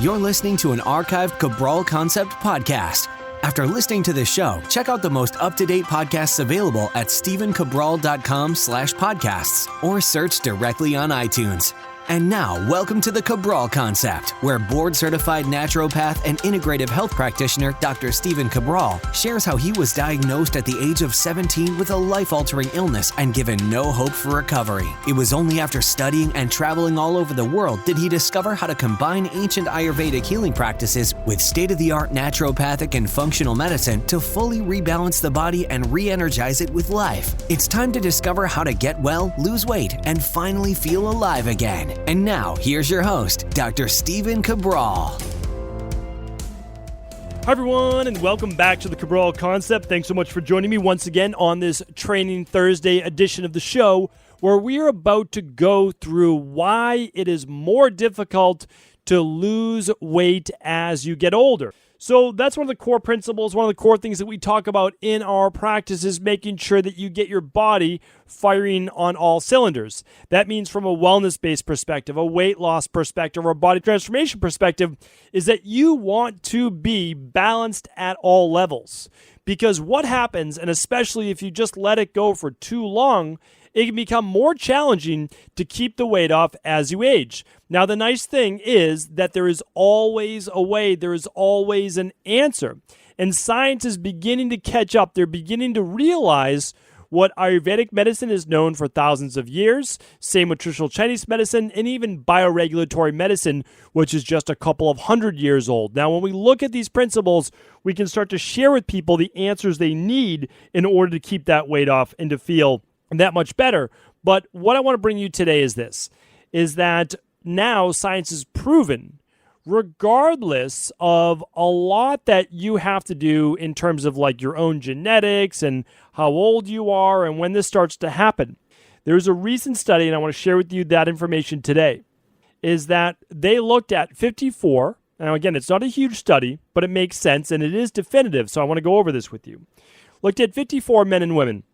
You're listening to an archived Cabral Concept podcast. After listening to this show, check out the most up-to-date podcasts available at stephencabral.com/podcasts or search directly on iTunes. And now, welcome to the Cabral Concept, where board-certified naturopath and integrative health practitioner Dr. Stephen Cabral shares how he was diagnosed at the age of 17 with a life-altering illness and given no hope for recovery. It was only after studying and traveling all over the world did he discover how to combine ancient Ayurvedic healing practices with state-of-the-art naturopathic and functional medicine to fully rebalance the body and re-energize it with life. It's time to discover how to get well, lose weight, and finally feel alive again. And now, here's your host, Dr. Stephen Cabral. Hi, everyone, and welcome back to the Cabral Concept. Thanks so much for joining me once again on this Training Thursday edition of the show, where we are about to go through why it is more difficult to lose weight as you get older. So that's one of the core principles, one of the core things that we talk about in our practice is making sure that you get your body firing on all cylinders. That means from a wellness-based perspective, a weight loss perspective, or a body transformation perspective, is that you want to be balanced at all levels. Because what happens, and especially if you just let it go for too long, it can become more challenging to keep the weight off as you age. Now, the nice thing is that there is always a way, there is always an answer. And science is beginning to catch up. They're beginning to realize what Ayurvedic medicine is known for thousands of years, same with traditional Chinese medicine, and even bioregulatory medicine, which is just a couple of hundred years old. Now, when we look at these principles, we can start to share with people the answers they need in order to keep that weight off and to feel that much better. But what I want to bring you today is this, is that now science is proven, regardless of a lot that you have to do in terms of like your own genetics and how old you are and when this starts to happen. There's a recent study, and I want to share with you that information today, is that they looked at 54, now again, it's not a huge study, but it makes sense and it is definitive, so I want to go over this with you. Looked at 54 men and women.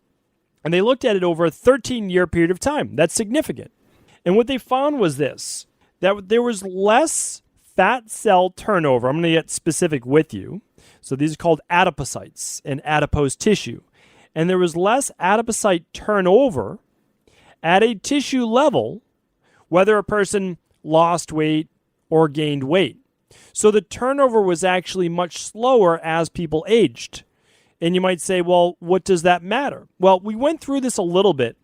And they looked at it over a 13-year period of time. That's significant. And what they found was this, that there was less fat cell turnover. I'm going to get specific with you. So these are called adipocytes and adipose tissue. And there was less adipocyte turnover at a tissue level, whether a person lost weight or gained weight. So the turnover was actually much slower as people aged. And you might say, well, what does that matter? Well, we went through this a little bit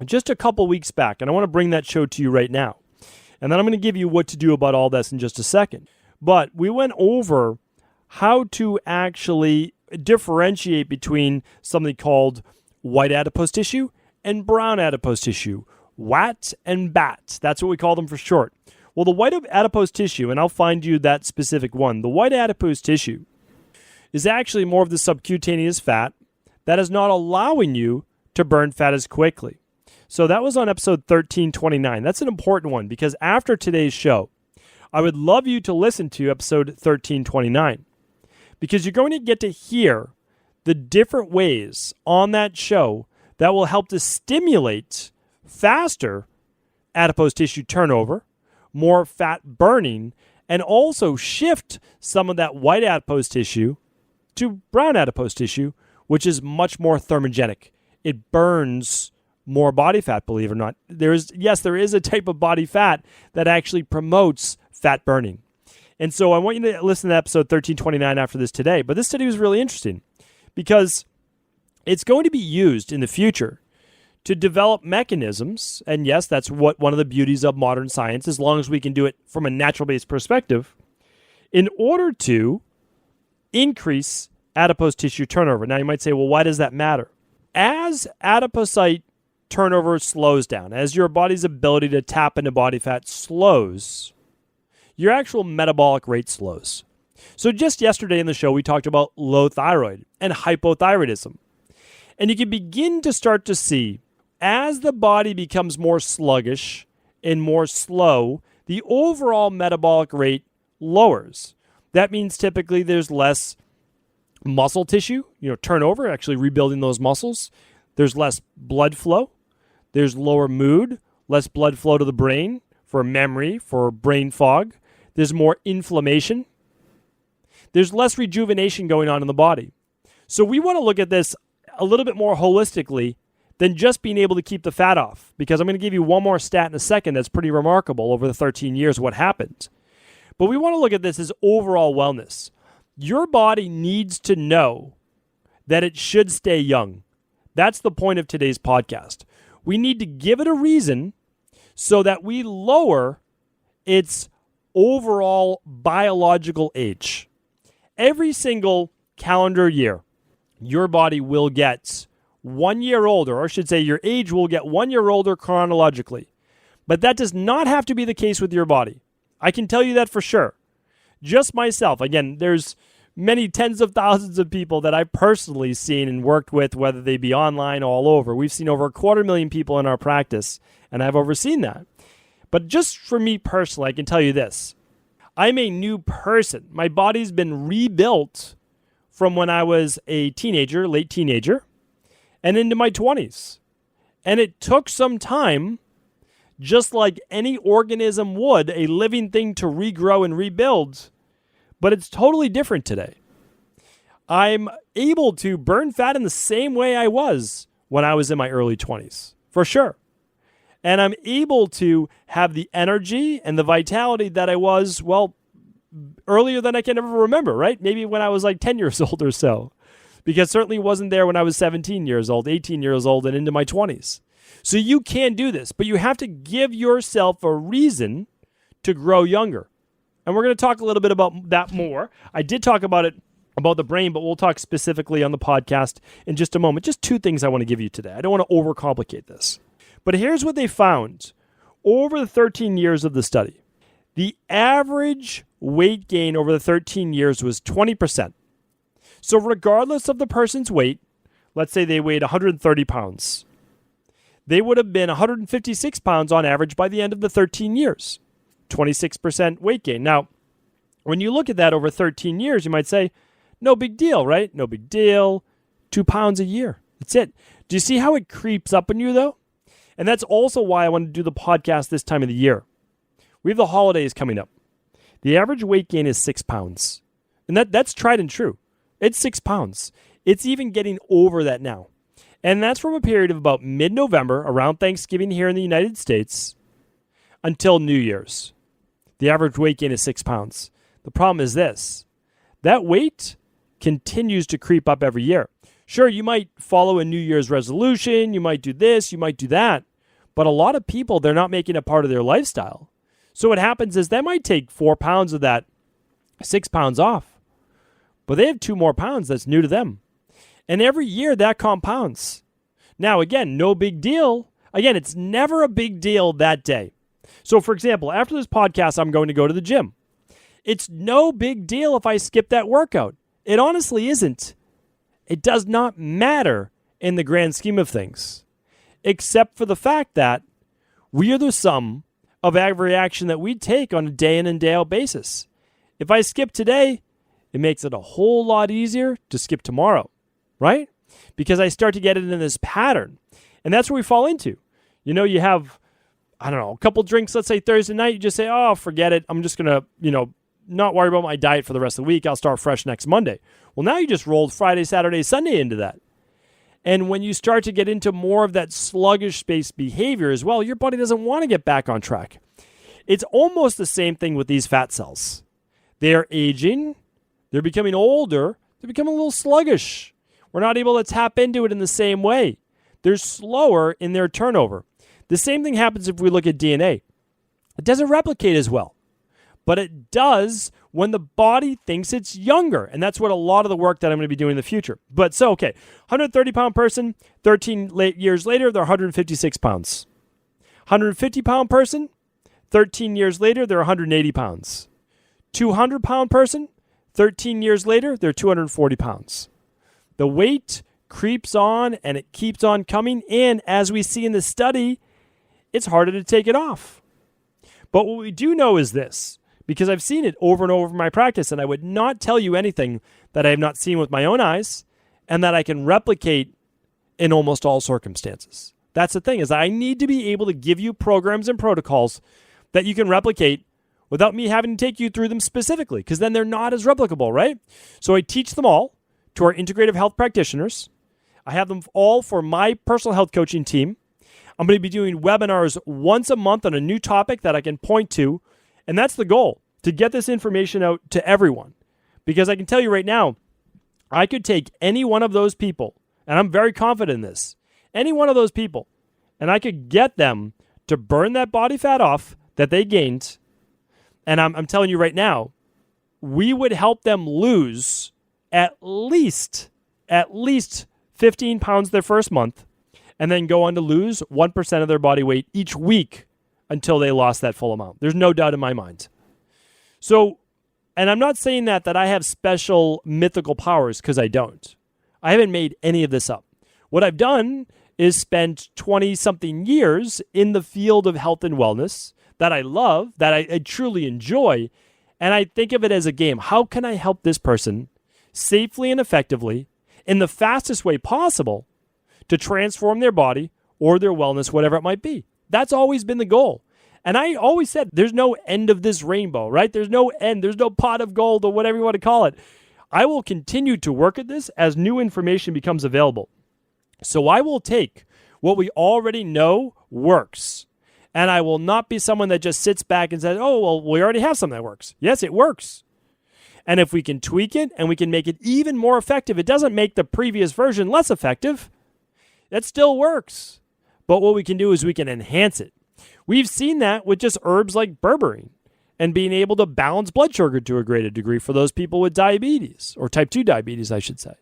just a couple weeks back, and I want to bring that show to you right now. And then I'm going to give you what to do about all this in just a second. But we went over how to actually differentiate between something called white adipose tissue and brown adipose tissue, WAT and BAT. That's what we call them for short. Well, the white adipose tissue, and I'll find you that specific one, the white adipose tissue is actually more of the subcutaneous fat that is not allowing you to burn fat as quickly. So that was on episode 1329. That's an important one because after today's show, I would love you to listen to episode 1329 because you're going to get to hear the different ways on that show that will help to stimulate faster adipose tissue turnover, more fat burning, and also shift some of that white adipose tissue to brown adipose tissue, which is much more thermogenic. It burns more body fat, believe it or not. There is a type of body fat that actually promotes fat burning. And so I want you to listen to episode 1329 after this today. But this study was really interesting because it's going to be used in the future to develop mechanisms. And yes, that's what one of the beauties of modern science, as long as we can do it from a natural-based perspective, in order to increase adipose tissue turnover. Now you might say, well, why does that matter? As adipocyte turnover slows down, as your body's ability to tap into body fat slows, your actual metabolic rate slows. So just yesterday in the show, we talked about low thyroid and hypothyroidism. And you can begin to start to see, as the body becomes more sluggish and more slow, the overall metabolic rate lowers. That means typically there's less muscle tissue, turnover, actually rebuilding those muscles. There's less blood flow. There's lower mood, less blood flow to the brain for memory, for brain fog. there's more inflammation, there's less rejuvenation going on in the body. So we want to look at this a little bit more holistically than just being able to keep the fat off, because I'm going to give you one more stat in a second that's pretty remarkable over the 13 years what happened. But we want to look at this as overall wellness. Your body needs to know that it should stay young. That's the point of today's podcast. We need to give it a reason so that we lower its overall biological age. Every single calendar year, your body will get 1 year older, or I should say your age will get 1 year older chronologically. But that does not have to be the case with your body. I can tell you that for sure. Just myself. Again, there's many tens of thousands of people that I've personally seen and worked with, whether they be online or all over. We've seen over 250,000 people in our practice, and I've overseen that. But just for me personally, I can tell you this. I'm a new person. My body's been rebuilt from when I was a teenager, late teenager, and into my 20s. And it took some time, just like any organism would, a living thing to regrow and rebuild. But it's totally different today. I'm able to burn fat in the same way I was when I was in my early 20s, for sure. And I'm able to have the energy and the vitality that I was, well, earlier than I can ever remember, right? Maybe when I was like 10 years old or so. Because certainly wasn't there when I was 17 years old, 18 years old, and into my 20s. So you can do this, but you have to give yourself a reason to grow younger. And we're going to talk a little bit about that more. I did talk about it, about the brain, but we'll talk specifically on the podcast in just a moment. Just two things I want to give you today. I don't want to overcomplicate this. But here's what they found over the 13 years of the study. The average weight gain over the 13 years was 20%. So regardless of the person's weight, let's say they weighed 130 pounds, they would have been 156 pounds on average by the end of the 13 years. 26% weight gain. Now, when you look at that over 13 years, you might say, no big deal, right? No big deal. 2 pounds a year. That's it. Do you see how it creeps up on you, though? And that's also why I want to do the podcast this time of the year. We have the holidays coming up. The average weight gain is 6 pounds. And that's tried and true. It's 6 pounds. It's even getting over that now. And that's from a period of about mid-November, around Thanksgiving here in the United States, until New Year's. The average weight gain is 6 pounds. The problem is this. That weight continues to creep up every year. Sure, you might follow a New Year's resolution. You might do this. You might do that. But a lot of people, they're not making it part of their lifestyle. So what happens is they might take 4 pounds of that 6 pounds off. But they have 2 more pounds that's new to them. And every year that compounds. Now, again, no big deal. Again, it's never a big deal that day. So, for example, after this podcast, I'm going to go to the gym. It's no big deal if I skip that workout. It honestly isn't. It does not matter in the grand scheme of things, except for the fact that we are the sum of every action that we take on a day in and day out basis. If I skip today, it makes it a whole lot easier to skip tomorrow, right? Because I start to get it in this pattern. And that's where we fall into. You know, you have, I don't know, a couple drinks, let's say Thursday night, you just say, oh, forget it. I'm just going to, not worry about my diet for the rest of the week. I'll start fresh next Monday. Well, now you just rolled Friday, Saturday, Sunday into that. And when you start to get into more of that sluggish-based behavior as well, your body doesn't want to get back on track. It's almost the same thing with these fat cells. They are aging. They're becoming older. They're becoming a little sluggish. We're not able to tap into it in the same way. They're slower in their turnover. The same thing happens if we look at DNA. It doesn't replicate as well, but it does when the body thinks it's younger. And that's what a lot of the work that I'm going to be doing in the future. But 130-pound person, 13 years later, they're 156 pounds. 150-pound person, 13 years later, they're 180 pounds. 200-pound person, 13 years later, they're 240 pounds. The weight creeps on and it keeps on coming. And as we see in the study, it's harder to take it off. But what we do know is this, because I've seen it over and over in my practice, and I would not tell you anything that I have not seen with my own eyes and that I can replicate in almost all circumstances. That's the thing, is I need to be able to give you programs and protocols that you can replicate without me having to take you through them specifically, because then they're not as replicable, right? So I teach them all to our integrative health practitioners. I have them all for my personal health coaching team. I'm going to be doing webinars once a month on a new topic that I can point to. And that's the goal, to get this information out to everyone. Because I can tell you right now, I could take any one of those people, and I'm very confident in this, any one of those people, and I could get them to burn that body fat off that they gained. And I'm telling you right now, we would help them lose at least 15 pounds their first month, and then go on to lose 1% of their body weight each week until they lost that full amount. There's no doubt in my mind. So, and I'm not saying that I have special mythical powers, because I don't. I haven't made any of this up. What I've done is spent 20-something years in the field of health and wellness that I love, that I truly enjoy, and I think of it as a game. How can I help this person safely and effectively, in the fastest way possible, to transform their body or their wellness, whatever it might be? That's always been the goal. And I always said there's no end of this rainbow, right? There's no end. There's no pot of gold, or whatever you want to call it. I will continue to work at this as new information becomes available. So I will take what we already know works, and I will not be someone that just sits back and says, oh, well, we already have something that works. Yes, it works. And if we can tweak it and we can make it even more effective, it doesn't make the previous version less effective. It still works. But what we can do is we can enhance it. We've seen that with just herbs like berberine and being able to balance blood sugar to a greater degree for those people with diabetes, or type 2 diabetes, I should say.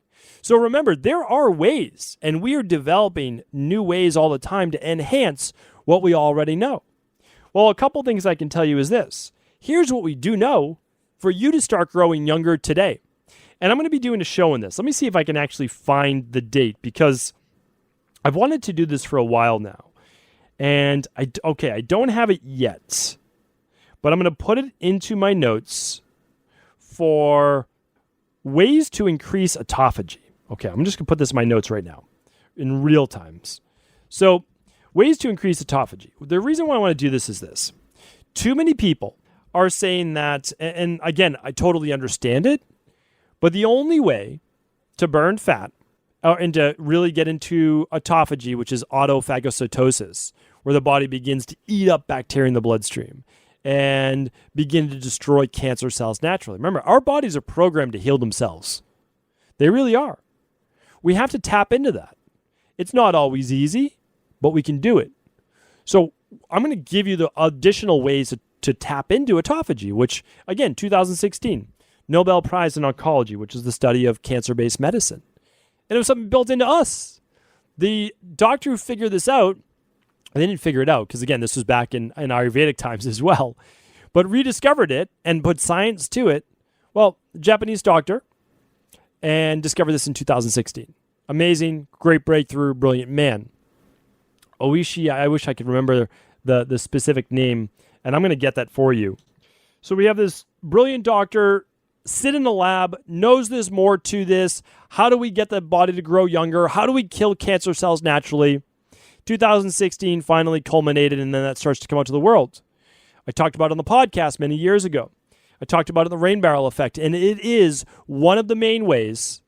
So remember, there are ways, and we are developing new ways all the time to enhance what we already know. Well, a couple things I can tell you is this. Here's what we do know for you to start growing younger today. And I'm going to be doing a show on this. Let me see if I can actually find the date, because I've wanted to do this for a while now. And I don't have it yet, but I'm going to put it into my notes for ways to increase autophagy. Okay, I'm just going to put this in my notes right now in real times. So, ways to increase autophagy. The reason why I want to do this is this. Too many people are saying that, and again, I totally understand it, but the only way to burn fat and to really get into autophagy, which is autophagocytosis, where the body begins to eat up bacteria in the bloodstream and begin to destroy cancer cells naturally. Remember, our bodies are programmed to heal themselves. They really are. We have to tap into that. It's not always easy, but we can do it. So I'm going to give you the additional ways to tap into autophagy, which, again, 2016, Nobel Prize in Oncology, which is the study of cancer-based medicine. And it was something built into us. The doctor who figured this out, they didn't figure it out because, again, this was back in Ayurvedic times as well, but rediscovered it and put science to it. Well, Japanese doctor, and discovered this in 2016. Amazing, great breakthrough, brilliant man. Oishi, I wish I could remember the specific name, and I'm going to get that for you. So we have this brilliant doctor, sit in the lab, knows there's more to this. How do we get the body to grow younger? How do we kill cancer cells naturally? 2016 finally culminated, and then that starts to come out to the world. I talked about it on the podcast many years ago. I talked about it in the rain barrel effect, and it is one of the main ways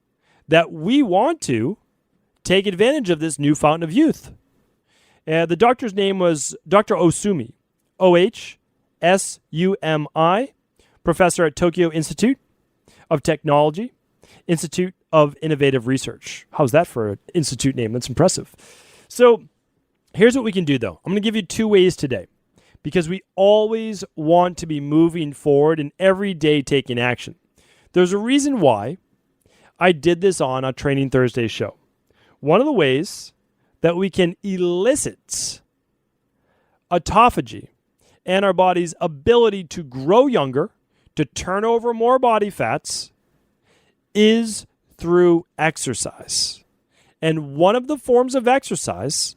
that we want to take advantage of this new fountain of youth. The doctor's name was Dr. Osumi, O-H-S-U-M-I, professor at Tokyo Institute of Technology, Institute of Innovative Research. How's that for an institute name? That's impressive. So here's what we can do, though. I'm going to give you 2 ways today, because we always want to be moving forward and every day taking action. There's a reason why I did this on a Training Thursday show. One of the ways that we can elicit autophagy and our body's ability to grow younger, to turn over more body fats, is through exercise. And one of the forms of exercise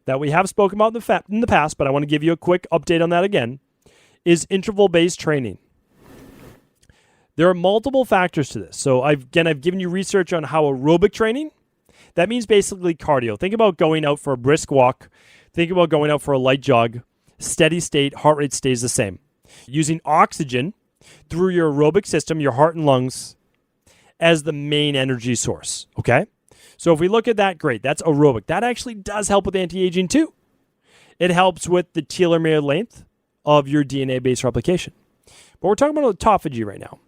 that we have spoken about in the past, but I want to give you a quick update on that again, is interval-based training. There are multiple factors to this. So I've given you research on how aerobic training, that means basically cardio. Think about going out for a brisk walk. Think about going out for a light jog. Steady state, heart rate stays the same. using oxygen through your aerobic system, your heart and lungs, as the main energy source, okay? So if we look at that, great, that's aerobic. That actually does help with anti-aging too. It helps with the telomere length of your DNA-based replication. But we're talking about autophagy right now.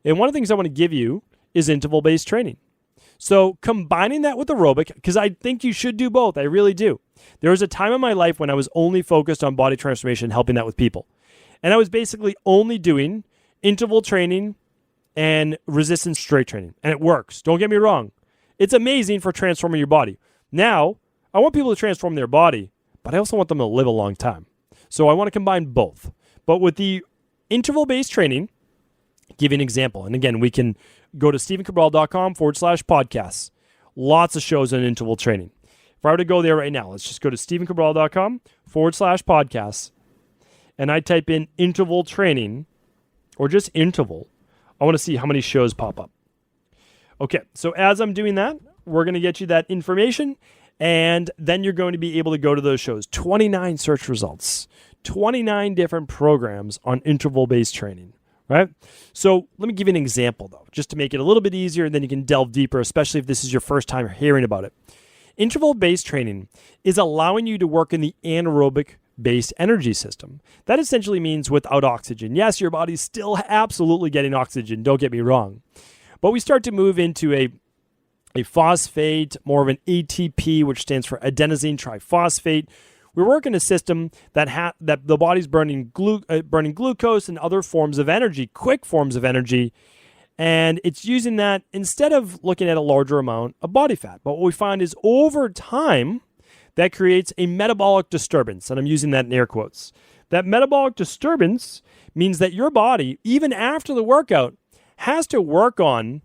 And one of the things I want to give you is interval-based training. So combining that with aerobic, because I think you should do both, I really do. There was a time in my life when I was only focused on body transformation, helping that with people. And I was basically only doing interval training and resistance strength training. And it works. Don't get me wrong. It's amazing for transforming your body. Now, I want people to transform their body, but I also want them to live a long time. So I want to combine both. But with the interval-based training, give you an example. And again, we can go to stephencabral.com/podcasts. Lots of shows on interval training. If I were to go there right now, let's just go to stephencabral.com/podcasts. And I type in interval training or just interval. I want to see how many shows pop up. Okay, so as I'm doing that, we're going to get you that information, and then you're going to be able to go to those shows. 29 search results, 29 different programs on interval-based training, right? So let me give you an example, though, just to make it a little bit easier, and then you can delve deeper, especially if this is your first time hearing about it. Interval-based training is allowing you to work in the anaerobic-based energy system. That essentially means without oxygen. Yes, your body's still absolutely getting oxygen, don't get me wrong. But we start to move into a phosphate, more of an ATP, which stands for adenosine triphosphate. We work in a system that the body's burning glucose and other forms of energy, quick forms of energy, and it's using that instead of looking at a larger amount of body fat. But what we find is over time, that creates a metabolic disturbance, and I'm using that in air quotes. That metabolic disturbance means that your body, even after the workout, has to work on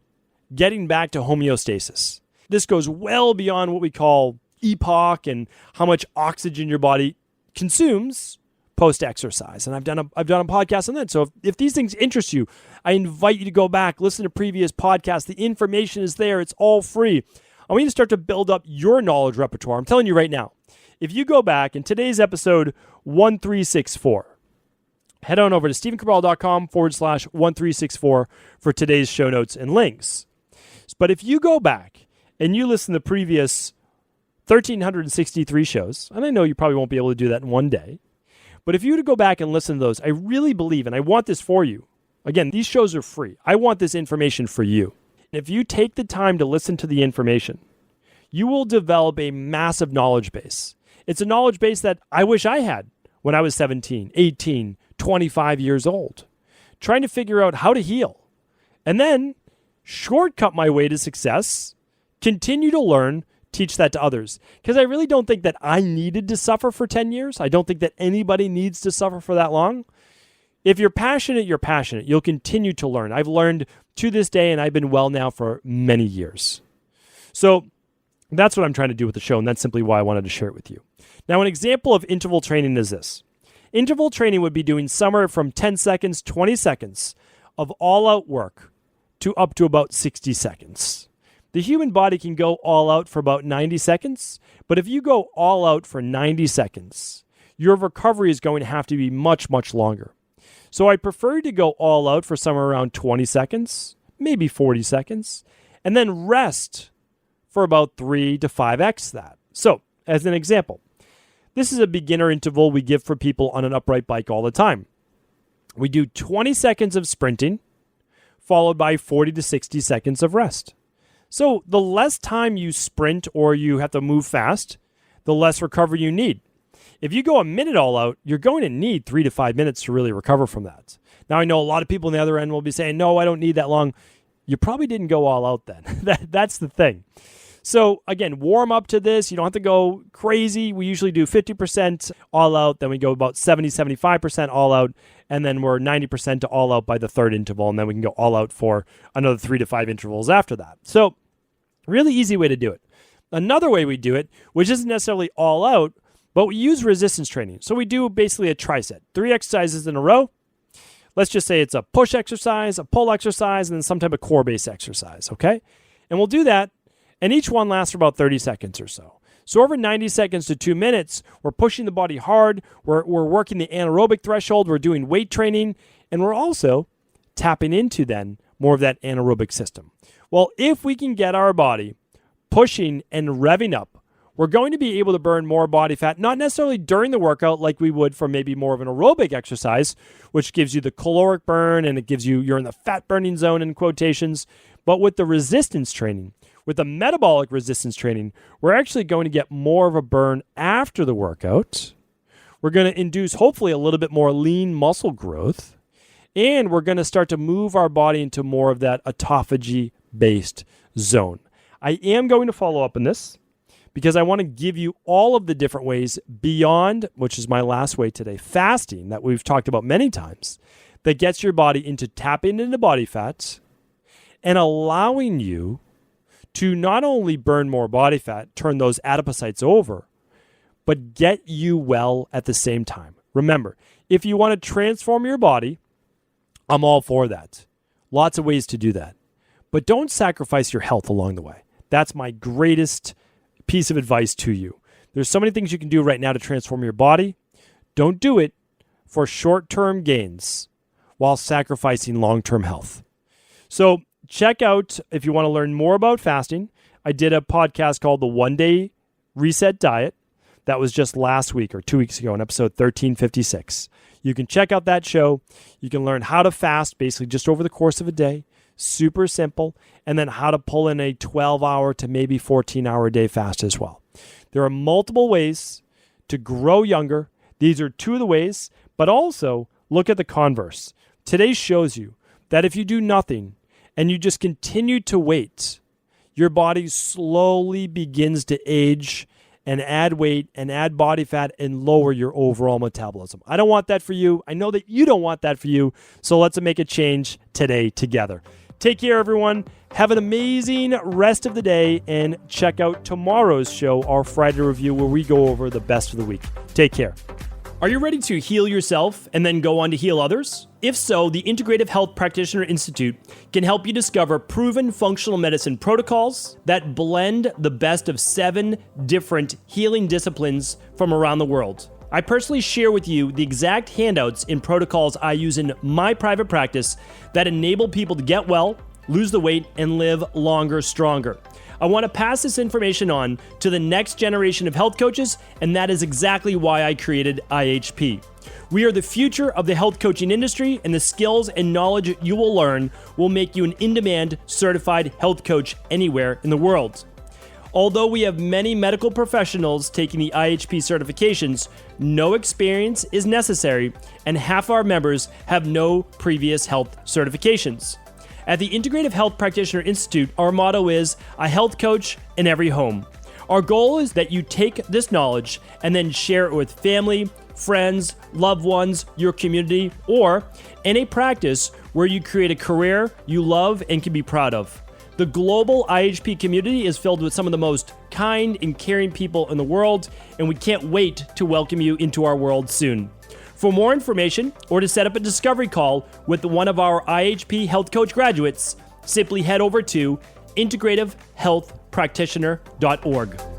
getting back to homeostasis. This goes well beyond what we call EPOC and how much oxygen your body consumes post-exercise. And I've done a podcast on that. So if these things interest you, I invite you to go back, listen to previous podcasts. The information is there. It's all free. I want you to start to build up your knowledge repertoire. I'm telling you right now, if you go back in today's episode 1364, head on over to stephencabral.com/1364 for today's show notes and links. But if you go back and you listen to previous 1,363 shows, and I know you probably won't be able to do that in one day, but if you were to go back and listen to those, I really believe, and I want this for you. Again, these shows are free. I want this information for you. If you take the time to listen to the information, you will develop a massive knowledge base. It's a knowledge base that I wish I had when I was 17, 18, 25 years old, trying to figure out how to heal, and then shortcut my way to success, continue to learn, teach that to others. Because I really don't think that I needed to suffer for 10 years. I don't think that anybody needs to suffer for that long. If you're passionate, you're passionate. You'll continue to learn. I've learned to this day, and I've been well now for many years. So that's what I'm trying to do with the show, and that's simply why I wanted to share it with you. Now, an example of interval training is this. Interval training would be doing somewhere from 10 seconds, 20 seconds of all-out work to up to about 60 seconds. The human body can go all out for about 90 seconds, but if you go all out for 90 seconds, your recovery is going to have to be much, much longer. So I prefer to go all out for somewhere around 20 seconds, maybe 40 seconds, and then rest for about 3 to 5x that. So, as an example, this is a beginner interval we give for people on an upright bike all the time. We do 20 seconds of sprinting, followed by 40 to 60 seconds of rest. So the less time you sprint or you have to move fast, the less recovery you need. If you go a minute all out, you're going to need 3 to 5 minutes to really recover from that. Now, I know a lot of people on the other end will be saying, no, I don't need that long. You probably didn't go all out then. That's the thing. So again, warm up to this. You don't have to go crazy. We usually do 50% all out. Then we go about 70, 75% all out. And then we're 90% to all out by the third interval. And then we can go all out for another 3 to 5 intervals after that. So really easy way to do it. Another way we do it, which isn't necessarily all out, but we use resistance training. So we do basically a tricep, 3 exercises in a row. Let's just say it's a push exercise, a pull exercise, and then some type of core-based exercise, okay? And we'll do that, and each one lasts for about 30 seconds or so. So over 90 seconds to 2 minutes, we're pushing the body hard, we're working the anaerobic threshold, we're doing weight training, and we're also tapping into then more of that anaerobic system. Well, if we can get our body pushing and revving up, we're going to be able to burn more body fat, not necessarily during the workout like we would for maybe more of an aerobic exercise, which gives you the caloric burn and it gives you're in the fat burning zone in quotations, but with the resistance training, with the metabolic resistance training, we're actually going to get more of a burn after the workout. We're going to induce hopefully a little bit more lean muscle growth, and we're going to start to move our body into more of that autophagy-based zone. I am going to follow up on this because I want to give you all of the different ways beyond, which is my last way today, fasting that we've talked about many times, that gets your body into tapping into body fat and allowing you to not only burn more body fat, turn those adipocytes over, but get you well at the same time. Remember, if you want to transform your body, I'm all for that. Lots of ways to do that. But don't sacrifice your health along the way. That's my greatest piece of advice to you. There's so many things you can do right now to transform your body. Don't do it for short-term gains while sacrificing long-term health. So check out, if you want to learn more about fasting, I did a podcast called The One Day Reset Diet. That was just last week or 2 weeks ago in episode 1356. You can check out that show. You can learn how to fast basically just over the course of a day. Super simple. And then how to pull in a 12-hour to maybe 14-hour a day fast as well. There are multiple ways to grow younger. These are two of the ways, but also look at the converse. Today shows you that if you do nothing and you just continue to wait, your body slowly begins to age and add weight and add body fat and lower your overall metabolism. I don't want that for you. I know that you don't want that for you. So let's make a change today together. Take care, everyone. Have an amazing rest of the day and check out tomorrow's show, our Friday review, where we go over the best of the week. Take care. Are you ready to heal yourself and then go on to heal others? If so, the Integrative Health Practitioner Institute can help you discover proven functional medicine protocols that blend the best of 7 different healing disciplines from around the world. I personally share with you the exact handouts and protocols I use in my private practice that enable people to get well, lose the weight, and live longer, stronger. I want to pass this information on to the next generation of health coaches, and that is exactly why I created IHP. We are the future of the health coaching industry, and the skills and knowledge you will learn will make you an in-demand certified health coach anywhere in the world. Although we have many medical professionals taking the IHP certifications, no experience is necessary, and half our members have no previous health certifications. At the Integrative Health Practitioner Institute, our motto is a health coach in every home. Our goal is that you take this knowledge and then share it with family, friends, loved ones, your community, or in a practice where you create a career you love and can be proud of. The global IHP community is filled with some of the most kind and caring people in the world, and we can't wait to welcome you into our world soon. For more information or to set up a discovery call with one of our IHP Health Coach graduates, simply head over to integrativehealthpractitioner.org.